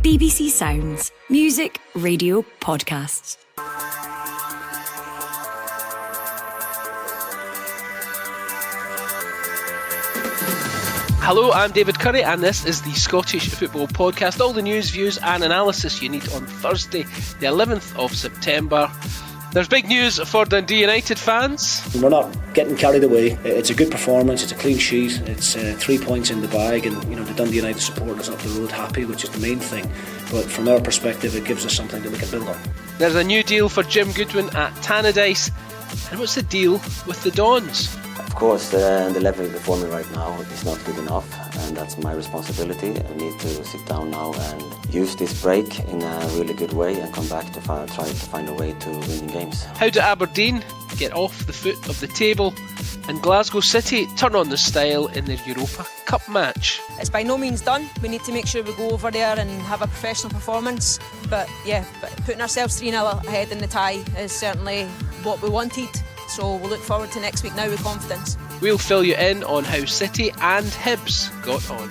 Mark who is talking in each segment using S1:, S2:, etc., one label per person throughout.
S1: BBC Sounds. Music, radio, podcasts.
S2: Hello, I'm David Currie and this is the Scottish Football Podcast. All the news, views and analysis you need on Thursday, the 11th of September. There's big news for Dundee United fans.
S3: We're not getting carried away. It's a good performance, it's a clean sheet, it's 3 points in the bag, and the Dundee United supporters up the road happy, which is the main thing. But from our perspective, it gives us something that we can build on.
S2: There's a new deal for Jim Goodwin at Tannadice. And what's the deal with the Dons?
S4: Of course, the level we're performing right now is not good enough, and that's my responsibility. I need to sit down now and use this break in a really good way and come back to try to find a way to winning games.
S2: How do Aberdeen get off the foot of the table and Glasgow City turn on the style in their Europa Cup match?
S5: It's by no means done. We need to make sure we go over there and have a professional performance. But putting ourselves 3-0 ahead in the tie is certainly what we wanted. So we'll look forward to next week now with confidence.
S2: We'll fill you in on how City and Hibs got on.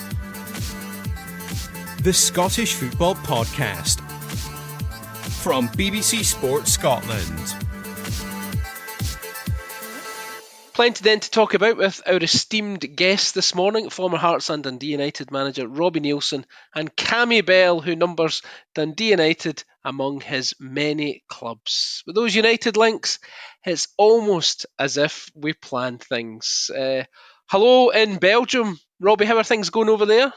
S6: The Scottish Football Podcast from BBC Sports Scotland.
S2: Plenty then to talk about with our esteemed guests this morning, former Hearts and Dundee United manager Robbie Neilson and Cammy Bell, who numbers Dundee United among his many clubs. With those United links, it's almost as if we planned things. Hello in Belgium. Robbie, how are things going over there?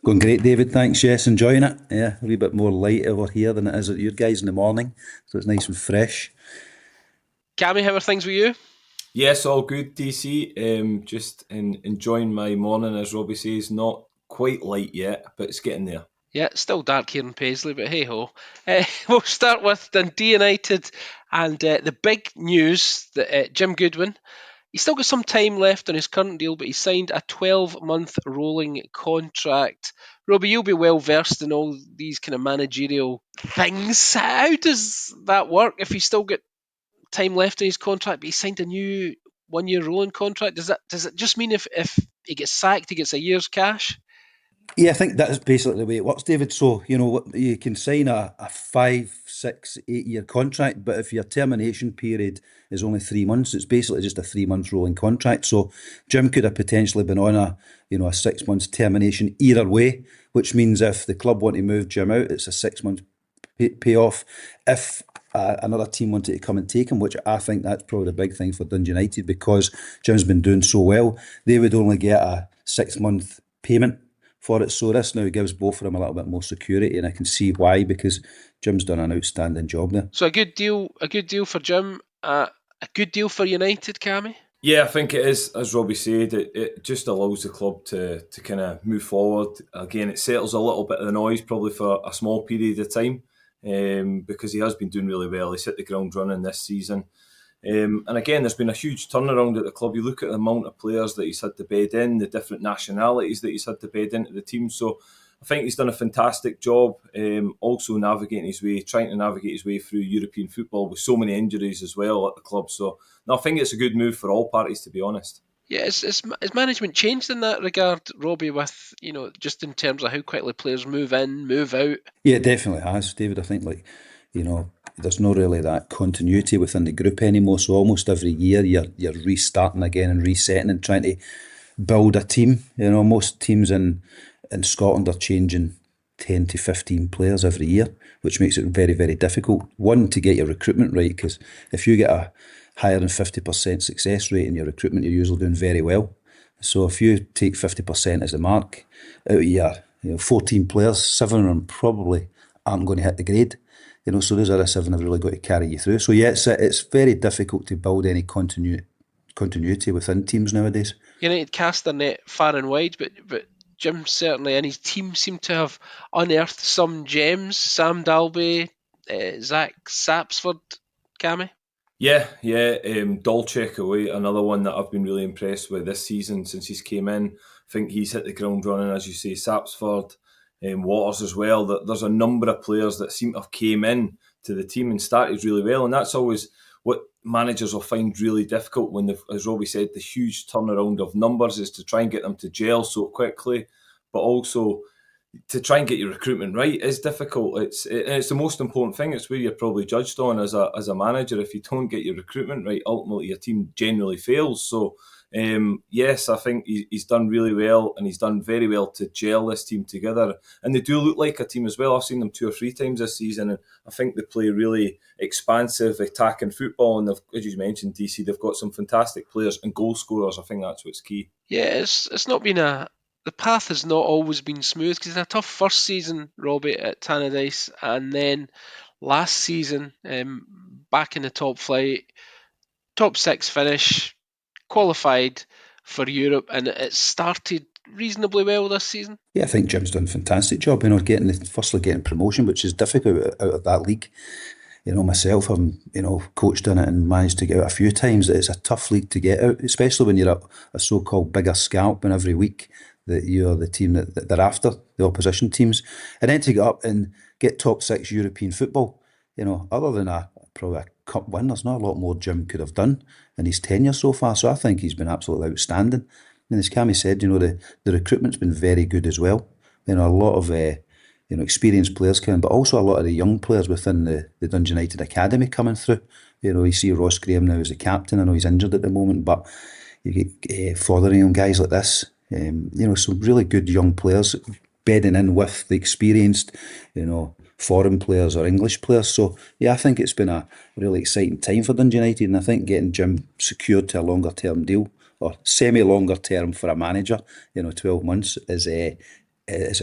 S7: Going great, David, thanks. Yes, enjoying it. Yeah, a wee bit more light over here than it is at your guys in the morning, so it's nice and fresh.
S2: Cammy, how are things with you?
S8: Yes, all good, DC. Just enjoying my morning, as Robbie says. Not quite light yet, but it's getting there.
S2: Yeah, it's still dark here in Paisley, but hey-ho. We'll start with Dundee United and the big news that Jim Goodwin, he's still got some time left on his current deal, but he signed a 12-month rolling contract. Robbie, you'll be well versed in all these kind of managerial things. How does that work if he's still got time left in his contract, but he signed a new 1-year rolling contract? Does it just mean if he gets sacked, he gets a year's cash?
S7: Yeah, I think that's basically the way it works, David. So, you can sign a 5, 6, 8 year contract, but if your termination period is only 3 months, it's basically just a 3 month rolling contract. So Jim could have potentially been on a 6 months termination either way, which means if the club want to move Jim out, it's a 6 month payoff. If another team wanted to come and take him, which I think that's probably the big thing for Dundee United, because Jim's been doing so well, they would only get a 6 month payment for it. So this now gives both of them a little bit more security, and I can see why, because Jim's done an outstanding job there.
S2: So a good deal for Jim, a good deal for United, Cammy?
S8: Yeah, I think it is, as Robbie said, it just allows the club to kind of move forward. Again, it settles a little bit of the noise probably for a small period of time, because he has been doing really well. He's hit the ground running this season. And again, there's been a huge turnaround at the club. You look at the amount of players that he's had to bed in, the different nationalities that he's had to bed into the team. So I think he's done a fantastic job, also trying to navigate his way through European football with so many injuries as well at the club. So no, I think it's a good move for all parties, to be honest.
S2: Yeah, has management changed in that regard, Robbie, with, just in terms of how quickly players move in, move out?
S7: Yeah, it definitely has, David. I think, there's not really that continuity within the group anymore. So almost every year you're restarting again and resetting and trying to build a team. Most teams in Scotland are changing 10 to 15 players every year, which makes it very, very difficult. One, to get your recruitment right, because if you get a higher than 50% success rate in your recruitment, you're usually doing very well. So if you take 50% as the mark, out of your 14 players, 7 of them probably aren't going to hit the grade. So those other 7 have really got to carry you through. So yeah, it's very difficult to build any continuity within teams nowadays.
S2: United cast their net far and wide, but Jim certainly and his team seem to have unearthed some gems. Sam Dalby, Zach Sapsford, Cammy.
S8: Yeah, Dolchek away, another one that I've been really impressed with this season since he's came in. I think he's hit the ground running, as you say. Sapsford, Waters as well. There's a number of players that seem to have came in to the team and started really well, and that's always what managers will find really difficult when, as Robbie said, the huge turnaround of numbers is to try and get them to gel so quickly, but also to try and get your recruitment right is difficult. It's the most important thing. It's where you're probably judged on as a manager. If you don't get your recruitment right, ultimately your team generally fails. So yes, I think he's done really well, and he's done very well to gel this team together. And they do look like a team as well. I've seen them 2 or 3 times this season, and I think they play really expansive, attacking football. And as you mentioned, DC, they've got some fantastic players and goal scorers. I think that's what's key.
S2: Yeah, it's not been the path has not always been smooth, because it's a tough first season, Robbie, at Tannadice, and then last season, back in the top flight, top 6 finish, qualified for Europe, and it started reasonably well this season.
S7: Yeah, I think Jim's done a fantastic job, firstly getting promotion, which is difficult out of that league. Myself, I'm, coached in it and managed to get out a few times. It's a tough league to get out, especially when you're a so-called bigger scalp, and every week that you're the team that they're after, the opposition teams. And then to get up and get top 6 European football, other than probably a cup win, there's not a lot more Jim could have done in his tenure so far. So I think he's been absolutely outstanding. And as Cammy said, the recruitment's been very good as well. A lot of experienced players coming, but also a lot of the young players within the Dundee United Academy coming through. You see Ross Graham now as the captain. I know he's injured at the moment, but you get Fotheringham, guys like this. Some really good young players bedding in with the experienced, foreign players or English players. So, yeah, I think it's been a really exciting time for Dundee United, and I think getting Jim secured to a longer term deal, or semi-longer term for a manager, 12 months, is a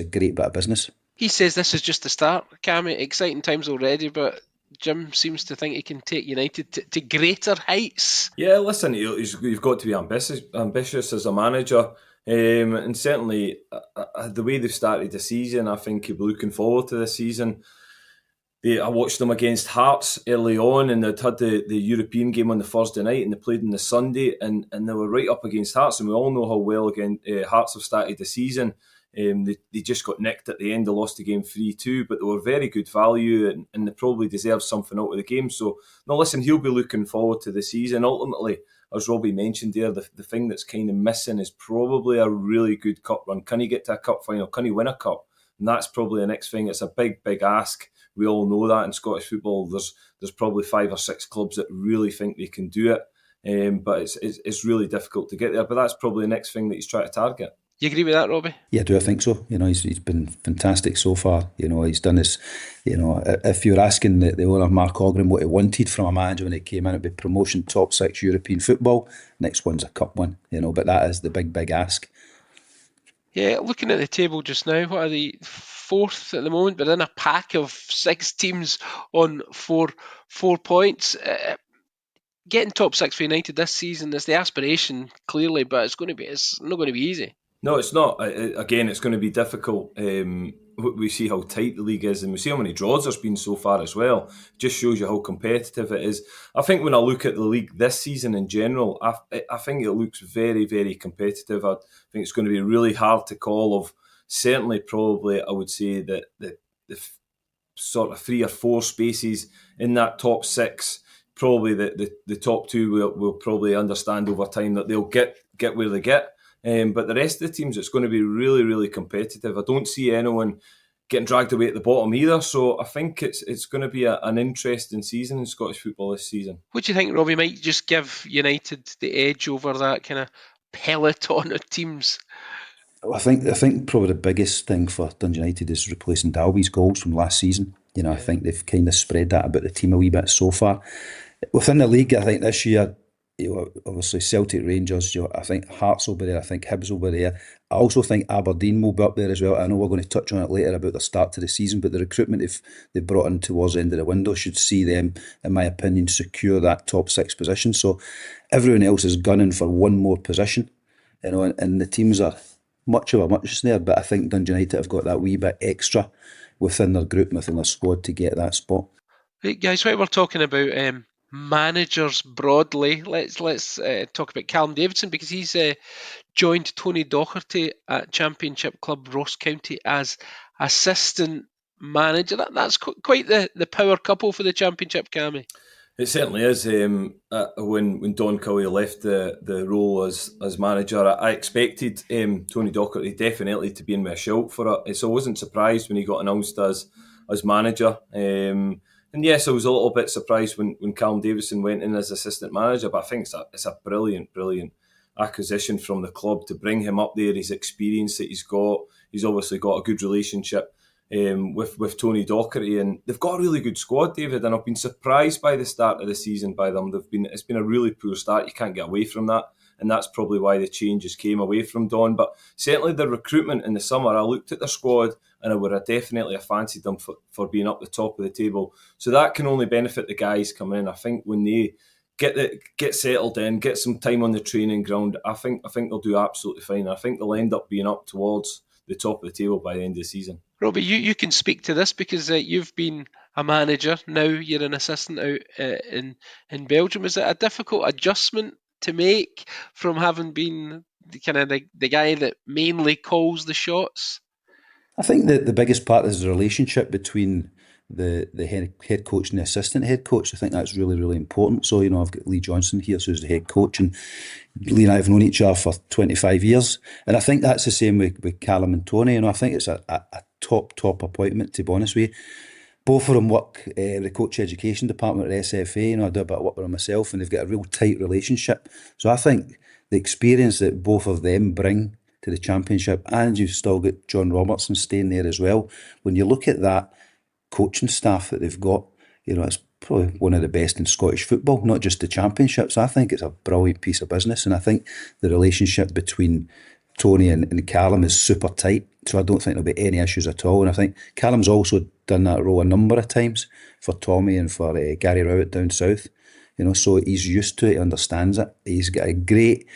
S7: great bit of business.
S2: He says this is just the start, Cammy. Exciting times already, but Jim seems to think he can take United to greater heights.
S8: Yeah, listen, you've got to be ambitious as a manager. And certainly the way they've started the season, I think you'll be looking forward to this season. I watched them against Hearts early on, and they'd had the European game on the Thursday night, and they played on the Sunday, and they were right up against Hearts, and we all know how well Hearts have started the season. They just got nicked at the end. They lost the game 3-2, but they were very good value, and they probably deserved something out of the game. So, no, listen, he'll be looking forward to the season. Ultimately, as Robbie mentioned there, the thing that's kind of missing is probably a really good cup run. Can he get to a cup final? Can he win a cup? And that's probably the next thing. It's a big, big ask. We all know that in Scottish football. There's probably 5 or 6 clubs that really think they can do it, but it's really difficult to get there. But that's probably the next thing that he's trying to target.
S2: You agree with that, Robbie?
S7: Yeah, do I think so? He's been fantastic so far. He's done this. If you're asking the owner, Mark Ogren, what he wanted from a manager when he came in, it'd be promotion, top 6 European football. Next one's a cup win. But that is the big, big ask.
S2: Yeah, looking at the table just now, what are they? 4th at the moment, but in a pack of 6 teams on 4 points. Getting top 6 for United this season is the aspiration, clearly, but it's not going to be easy.
S8: No, it's not. Again, it's going to be difficult. We see how tight the league is, and we see how many draws there's been so far as well. It just shows you how competitive it is. I think when I look at the league this season in general, I think it looks very, very competitive. I think it's going to be really hard to call. Of certainly, probably, I would say that the sort of 3 or 4 spaces in that top 6, probably the top 2 will probably understand over time that they'll get where they get. But the rest of the teams, it's going to be really, really competitive. I don't see anyone getting dragged away at the bottom either. So I think it's going to be an interesting season in Scottish football this season.
S2: What do you think, Robbie? Might just give United the edge over that kind of peloton of teams?
S7: I think probably the biggest thing for Dundee United is replacing Dalby's goals from last season. I think they've kind of spread that about the team a wee bit so far. Within the league, I think this year, obviously Celtic, Rangers, I think Hearts will be there, I think Hibs will be there. I also think Aberdeen will be up there as well. I know we're going to touch on it later about the start to the season, but the recruitment they've brought in towards the end of the window should see them, in my opinion, secure that top 6 position. So everyone else is gunning for one more position, and the teams are much of a muchness there, but I think Dundee United have got that wee bit extra within their group and within their squad to get that spot.
S2: Right, guys, while we're talking about managers broadly, let's talk about Callum Davidson, because he's joined Tony Docherty at Championship club Ross County as assistant manager. That's quite the power couple for the Championship, Cammy.
S8: It certainly is. When Don Currie left the role as manager, I expected Tony Docherty definitely to be in with a shout for it. So I wasn't surprised when he got announced as manager. And yes, I was a little bit surprised when Callum Davidson went in as assistant manager, but I think it's a brilliant acquisition from the club to bring him up there. His experience that he's got, he's obviously got a good relationship with Tony Docherty, and they've got a really good squad, David. And I've been surprised by the start of the season by them. It's been a really poor start. You can't get away from that, and that's probably why the changes came away from Don. But certainly the recruitment in the summer, I looked at their squad and I would have definitely fancied them for being up the top of the table. So that can only benefit the guys coming in. I think when they get settled in, get some time on the training ground, I think they'll do absolutely fine. I think they'll end up being up towards the top of the table by the end of the season.
S2: Robbie, you can speak to this because you've been a manager. Now you're an assistant out in Belgium. Is it a difficult adjustment to make from having been the guy that mainly calls the shots?
S7: I think that the biggest part is the relationship between the head coach and the assistant head coach. I think that's really, really important. So, I've got Lee Johnson here, who's the head coach, and Lee and I have known each other for 25 years. And I think that's the same with Callum and Tony. I think it's a top appointment, to be honest with you. Both of them work the coach education department at SFA. I do a bit of work with them myself, and they've got a real tight relationship. So I think the experience that both of them bring to the Championship, and you've still got John Robertson staying there as well. When you look at that coaching staff that they've got, it's probably one of the best in Scottish football, not just the Championship. So I think it's a brilliant piece of business, and I think the relationship between Tony and Callum is super tight. So I don't think there'll be any issues at all. And I think Callum's also done that role a number of times for Tommy and for Gary Rowett down south. So he's used to it, understands it. He's got a great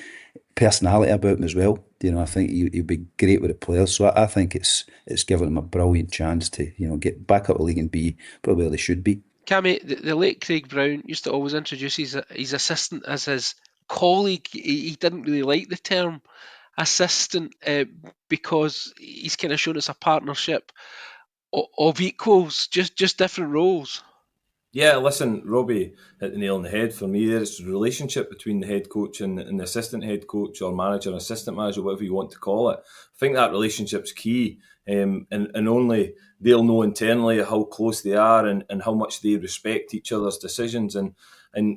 S7: personality about him as well. I think he'll be great with the players. So I think it's given him a brilliant chance to get back up the league and be probably where they should be.
S2: Cammy, the late Craig Brown used to always introduce his assistant as his colleague. He didn't really like the term assistant because he's kind of shown us a partnership of equals, just different roles.
S8: Yeah, listen, Robbie hit the nail on the head for me. There's the relationship between the head coach and the assistant head coach, or manager and assistant manager, whatever you want to call it. I think that relationship's key, and only they'll know internally how close they are and how much they respect each other's decisions. And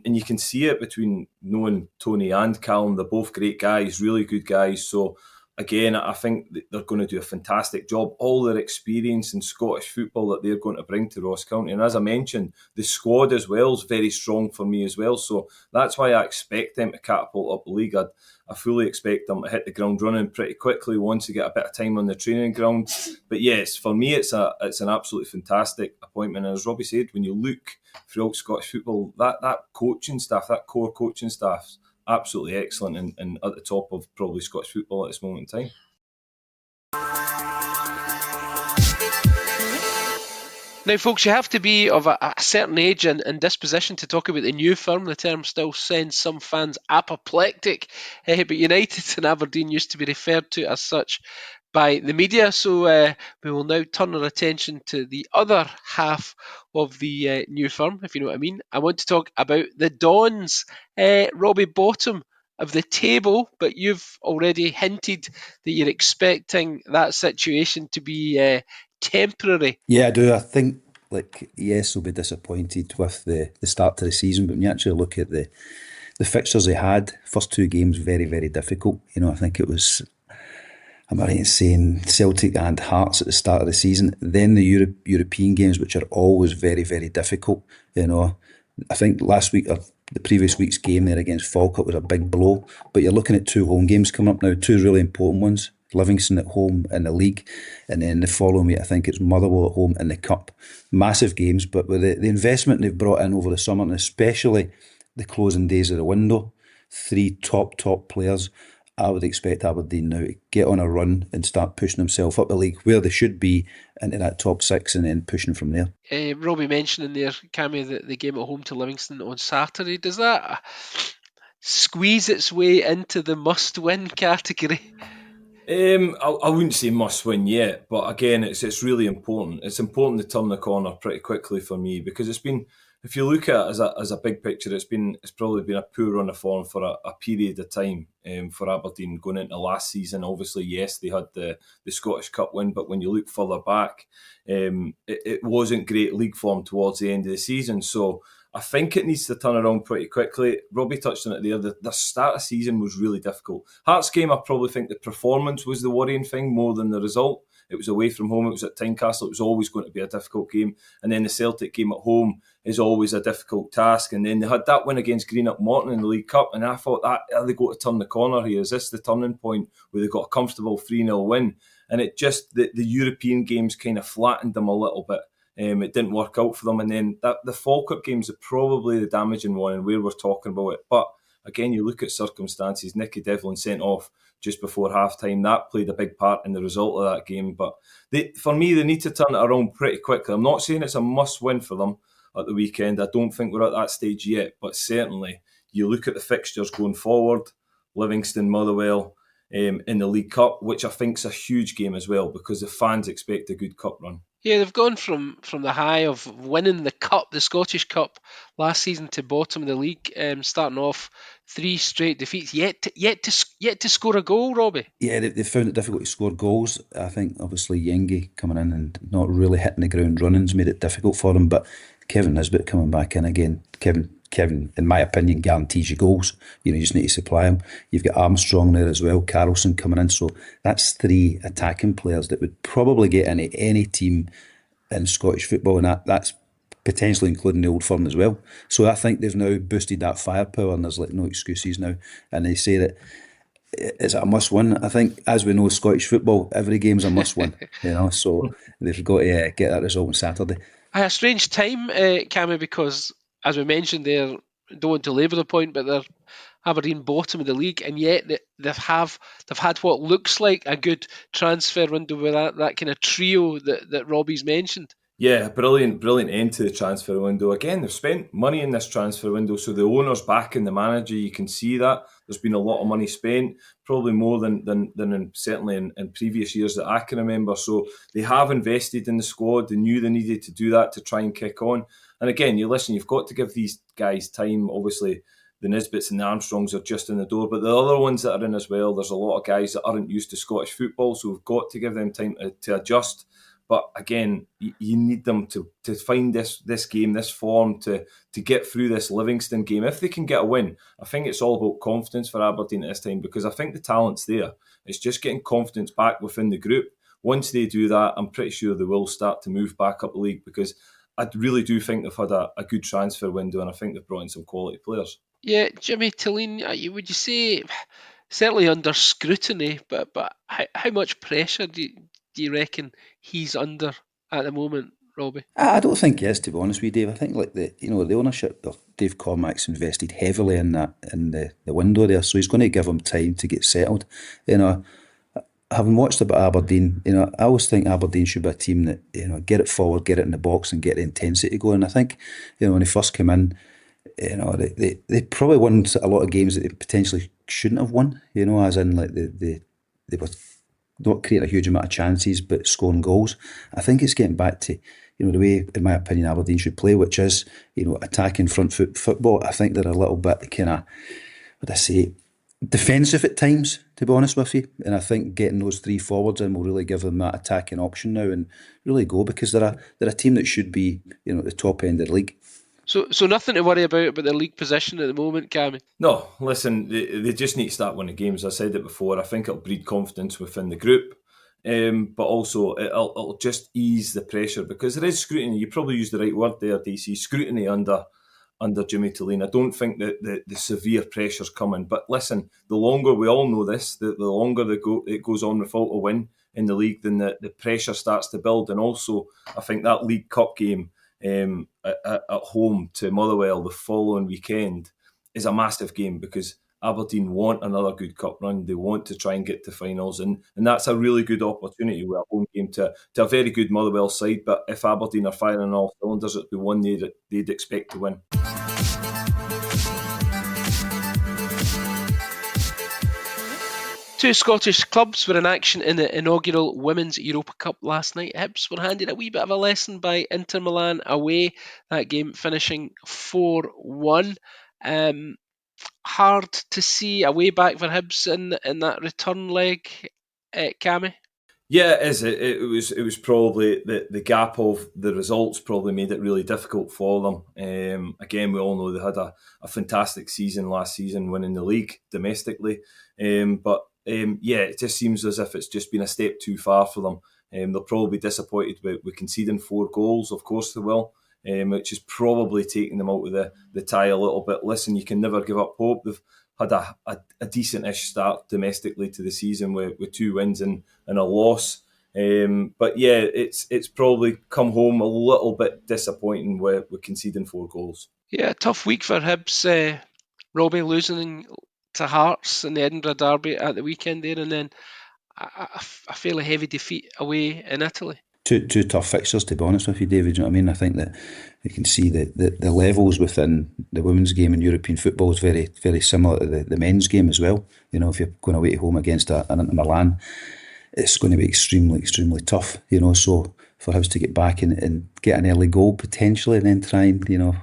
S8: you can see it between knowing Tony and Callum. They're both great guys, really good guys. So again, I think they're going to do a fantastic job. All their experience in Scottish football that they're going to bring to Ross County. And as I mentioned, the squad as well is very strong for me as well. So that's why I expect them to catapult up the league. I fully expect them to hit the ground running pretty quickly once they get a bit of time on the training ground. But yes, for me, it's an absolutely fantastic appointment. And as Robbie said, when you look throughout Scottish football, that coaching staff, that core coaching staff, absolutely excellent and at the top of probably Scottish football at this moment in time.
S2: Now, folks, you have to be of a certain age and disposition to talk about the new firm. The term still sends some fans apoplectic, but United and Aberdeen used to be referred to as such by the media. So we will now turn our attention to the other half of the new firm, if you know what I mean. I want to talk about the Dons. Robbie, bottom of the table, but you've already hinted that you're expecting that situation to be temporary.
S7: Yeah, I do. I think, yes, they'll be disappointed with the start to the season, but when you actually look at the fixtures they had, first two games, very, very difficult. I think it was, am I right in saying, Celtic and Hearts at the start of the season, then the European games, which are always very, very difficult. I think last week, or the previous week's game there against Falkirk was a big blow, but you're looking at two home games coming up now, two really important ones. Livingston at home in the league, and then the following week I think it's Motherwell at home in the Cup. Massive games, but with the investment they've brought in over the summer, and especially the closing days of the window, three top players, I would expect Aberdeen now to get on a run and start pushing themselves up the league where they should be into that top six and then pushing from there.
S2: Robbie mentioned in there, Cammy, the game at home to Livingston on Saturday. Does that squeeze its way into the must-win category?
S8: I wouldn't say must win yet, but again, it's really important. It's important to turn the corner pretty quickly for me because it's been if you look at it as a big picture, it's probably been a poor run of form for a period of time for Aberdeen going into last season. Obviously, yes, they had the Scottish Cup win, but when you look further back, it wasn't great league form towards the end of the season. So I think it needs to turn around pretty quickly. Robbie touched on it there. The start of season was really difficult. Hearts game, I probably think the performance was the worrying thing more than the result. It was away from home. It was at Tynecastle. It was always going to be a difficult game. And then the Celtic game at home is always a difficult task. And then they had that win against Greenock Morton in the League Cup. And I thought, are they going to turn the corner here? Is this the turning point where they got a comfortable 3-0 win? And it just, the European games kind of flattened them a little bit. It didn't work out for them. And then the Falkirk games are probably the damaging one and where we're talking about it. But again, you look at circumstances. Nicky Devlin sent off just before half-time. That played a big part in the result of that game. But for me, they need to turn it around pretty quickly. I'm not saying it's a must-win for them at the weekend. I don't think we're at that stage yet. But certainly, you look at the fixtures going forward, Livingston, Motherwell, in the League Cup, which I think is a huge game as well because the fans expect a good cup run.
S2: Yeah, they've gone from the high of winning the cup, the Scottish Cup last season, to bottom of the league, starting off 3 straight defeats. Yet to score a goal, Robbie.
S7: Yeah, they found it difficult to score goals. I think obviously Yengi coming in and not really hitting the ground running's made it difficult for them. But Kevin Nisbet coming back in again. Kevin, in my opinion, guarantees you goals. You just need to supply him. You've got Armstrong there as well, Carlson coming in. So that's 3 attacking players that would probably get into any team in Scottish football, and that's potentially including the Old Firm as well. So I think they've now boosted that firepower, and there's no excuses now. And they say that is it a must-win? I think, as we know, Scottish football, every game's a must-win. So they've got to get that result on Saturday.
S2: A strange time, Cammy, because as we mentioned there, don't want to labour the point, but they're Aberdeen bottom of the league, and yet they've had what looks like a good transfer window with that kind of trio that Robbie's mentioned.
S8: Yeah, brilliant end to the transfer window. Again, they've spent money in this transfer window, so the owner's backing the manager. You can see that. There's been a lot of money spent, probably more than certainly in previous years that I can remember. So they have invested in the squad. They knew they needed to do that to try and kick on. And again, you've got to give these guys time. Obviously, the Nisbets and the Armstrongs are just in the door, but the other ones that are in as well, there's a lot of guys that aren't used to Scottish football, so we've got to give them time to adjust. But again, you need them to find this game, this form, to get through this Livingston game. If they can get a win, I think it's all about confidence for Aberdeen at this time, because I think the talent's there. It's just getting confidence back within the group. Once they do that, I'm pretty sure they will start to move back up the league, because I really do think they've had a good transfer window, and I think they've brought in some quality players.
S2: Yeah, Jimmy Tilleen, would you say certainly under scrutiny, but how much pressure do you reckon he's under at the moment, Robbie?
S7: I don't think he is, to be honest with you, Dave. I think the ownership of Dave Cormack's invested heavily in the window there, so he's going to give him time to get settled. Having watched about Aberdeen, I always think Aberdeen should be a team that, get it forward, get it in the box and get the intensity going. I think, when they first came in, they probably won a lot of games that they potentially shouldn't have won, as in like they were not creating a huge amount of chances but scoring goals. I think it's getting back to, the way, in my opinion, Aberdeen should play, which is, attacking front foot football. I think they're a little bit kind of, defensive at times, to be honest with you, and I think getting those 3 forwards in will really give them that attacking option now and really go, because they're a team that should be at the top end of the league.
S2: So nothing to worry about their league position at the moment, Cammy?
S8: No, listen, they just need to start winning games. I said it before, I think it'll breed confidence within the group, but also it'll just ease the pressure, because there is scrutiny. You probably used the right word there, DC, scrutiny under Jimmy Tilleen. I don't think that the severe pressure's coming. But listen, the longer, we all know this, the longer it goes on without a win in the league, then the pressure starts to build. And also, I think that League Cup game at home to Motherwell the following weekend is a massive game, because Aberdeen want another good cup run. They want to try and get to finals, and that's a really good opportunity with a home game to a very good Motherwell side. But if Aberdeen are firing on all cylinders, it'd be one they'd expect to win.
S2: Two Scottish clubs were in action in the inaugural Women's Europa Cup last night. Hibs were handed a wee bit of a lesson by Inter Milan away, that game finishing 4-1. Hard to see a way back for Hibs in that return leg, Cammy?
S8: Yeah, it is. It was probably the gap of the results probably made it really difficult for them. Again, we all know they had a fantastic season last season, winning the league domestically. But it just seems as if it's just been a step too far for them. They'll probably be disappointed with conceding 4 goals. Of course they will, which is probably taking them out of the tie a little bit. Listen, you can never give up hope. They've had a decent-ish start domestically to the season with 2 wins and a loss. But yeah, it's probably come home a little bit disappointing with conceding 4 goals.
S2: Yeah, tough week for Hibs. Robbie losing to Hearts in the Edinburgh Derby at the weekend there, and then a fairly heavy defeat away in Italy.
S7: Two tough fixtures, to be honest with you, David. You know what I mean? I think that you can see that the levels within the women's game in European football is very, very similar to the men's game as well. You know, if you're going away at home against an Inter Milan, it's going to be extremely, extremely tough. You know, so for Hibs to get back and get an early goal potentially, and then try and, you know,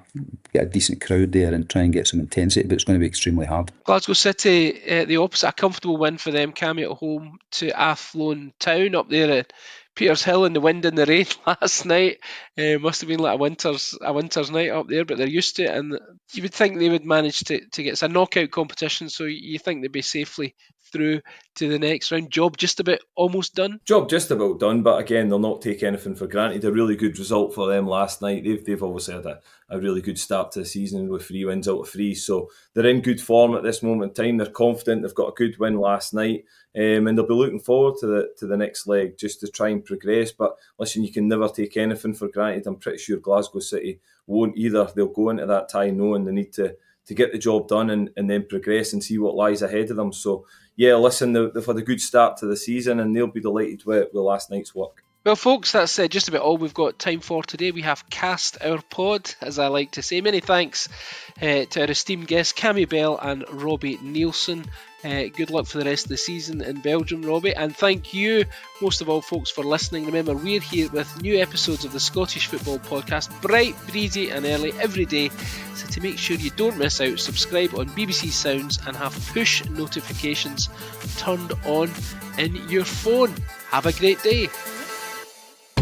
S7: get a decent crowd there and try and get some intensity, but it's going to be extremely hard.
S2: Glasgow City, the opposite, a comfortable win for them, Cammy, at home to Athlone Town up there at Peters Hill in the wind and the rain last night. Must have been like a winter's night up there, but they're used to it, and you would think they would manage to get it's a knockout competition, so you think they'd be safely through to the next round. Job just about almost done.
S8: Job just about done, but again, they'll not take anything for granted. A really good result for them last night. They've obviously had a really good start to the season with 3 wins out of 3, so they're in good form at this moment in time. They're confident. They've got a good win last night, and they'll be looking forward to the next leg just to try and progress. But listen, you can never take anything for granted. I'm pretty sure Glasgow City won't either. They'll go into that tie knowing they need to get the job done and then progress and see what lies ahead of them. So yeah, listen, they've had a good start to the season and they'll be delighted with last night's work.
S2: Well, folks, that's just about all we've got time for today. We have cast our pod, as I like to say. Many thanks to our esteemed guests, Cammy Bell and Robbie Neilson. Good luck for the rest of the season in Belgium, Robbie. And thank you, most of all, folks, for listening. Remember, we're here with new episodes of the Scottish Football Podcast, bright, breezy and early every day. So to make sure you don't miss out, subscribe on BBC Sounds and have push notifications turned on in your phone. Have a great day.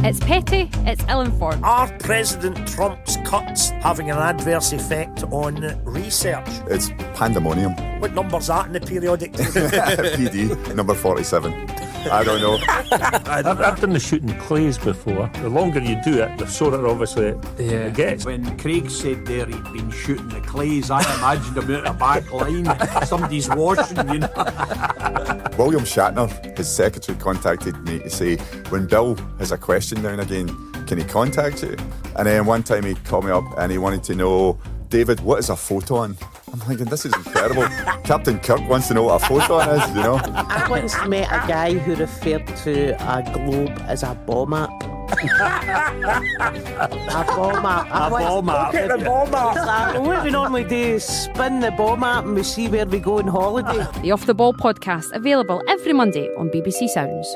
S9: It's petty, it's ill-informed.
S10: Are President Trump's cuts having an adverse effect on research?
S11: It's pandemonium.
S10: What number's that in the periodic table?
S11: PD, number 47. I don't know.
S12: I've done the shooting clays before. The longer you do it, the sorer obviously it gets.
S13: When Craig said there he'd been shooting the clays, I imagined him out a back line. Somebody's washing, you know.
S11: William Shatner, his secretary, contacted me to say, when Bill has a question now and again, can he contact you? And then one time he called me up and he wanted to know, David, what is a photon? I'm thinking, this is incredible. Captain Kirk wants to know what a photon is, you know.
S14: I once met a guy who referred to a globe as a ball map. A ball map.
S10: A ball map. Look at the ball map.
S14: What we normally do is spin the ball map and we see where we go on holiday.
S9: The Off the Ball podcast, available every Monday on BBC Sounds.